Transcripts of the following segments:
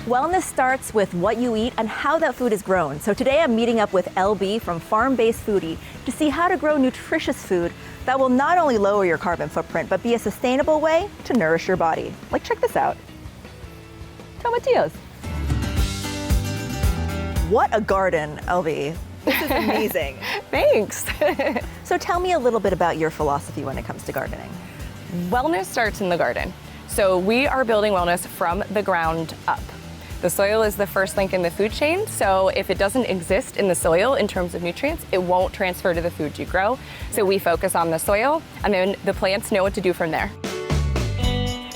Wellness starts with what you eat and how that food is grown. So today I'm meeting up with LB from Farm-Based Foodie to see how to grow nutritious food that will not only lower your carbon footprint, but be a sustainable way to nourish your body. Like, check this out. Tomatillos. What a garden, LB. This is amazing. Thanks. So tell me a little bit about your philosophy when it comes to gardening. Wellness starts in the garden. So we are building wellness from the ground up. The soil is the first link in the food chain, so if it doesn't exist in the soil in terms of nutrients, it won't transfer to the food you grow. So we focus on the soil, and then the plants know what to do from there.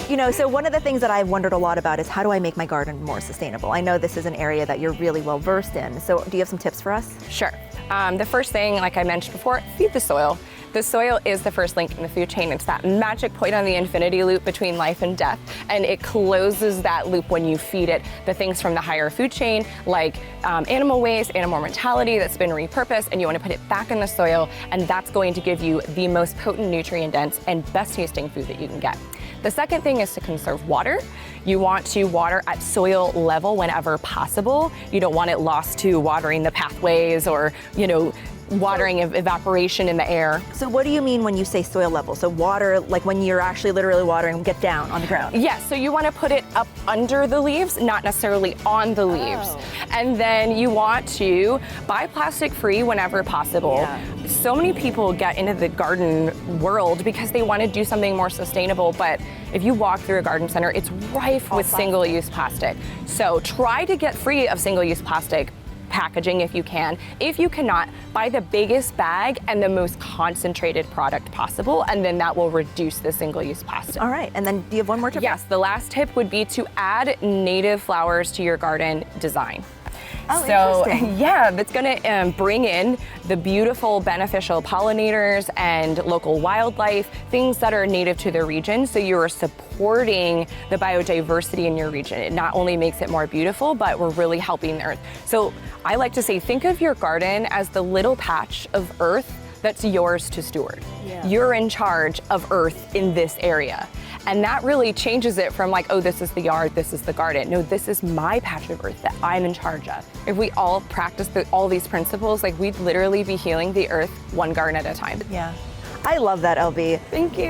You know, so one of the things that I've wondered a lot about is how do I make my garden more sustainable? I know this is an area that you're really well versed in, so do you have some tips for us? Sure. The first thing, like I mentioned before, feed the soil. The soil is the first link in the food chain. It's that magic point on the infinity loop between life and death, and it closes that loop when you feed it the things from the higher food chain, like animal waste, animal mortality that's been repurposed, and you want to put it back in the soil, and that's going to give you the most potent, nutrient-dense, and best tasting food that you can get. The second thing is to conserve water. You want to water at soil level whenever possible. You don't want it lost to watering the pathways or, watering evaporation in the air. So what do you mean when you say soil level? So water, like when you're actually literally watering, get down on the ground? Yes, so you want to put it up under the leaves, not necessarily on the leaves. Oh. And then you want to buy plastic free whenever possible. Yeah. So many people get into the garden world because they want to do something more sustainable, but if you walk through a garden center, it's rife with single-use plastic. So try to get free of single-use plastic packaging if you can. If you cannot, buy the biggest bag and the most concentrated product possible, and then that will reduce the single-use plastic. All right, and then do you have one more tip? Yes, the last tip would be to add native flowers to your garden design. Oh, so, interesting. yeah, that's going to bring in the beautiful beneficial pollinators and local wildlife, things that are native to the region. So you're supporting the biodiversity in your region. It not only makes it more beautiful, but we're really helping the earth. So I like to say, think of your garden as the little patch of earth that's yours to steward. Yeah. You're in charge of earth in this area. And that really changes it from like, oh, this is the yard, this is the garden. No, this is my patch of earth that I'm in charge of. If we all practice all these principles, like we'd literally be healing the earth one garden at a time. Yeah. I love that, LB. Thank you.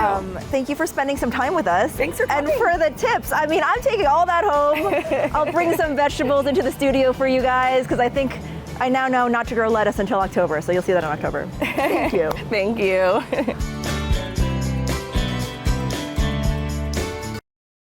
Thank you for spending some time with us. Thanks for coming. And for the tips. I mean, I'm taking all that home. I'll bring some vegetables into the studio for you guys, because I think I now know not to grow lettuce until October, so you'll see that in October. Thank you. Thank you.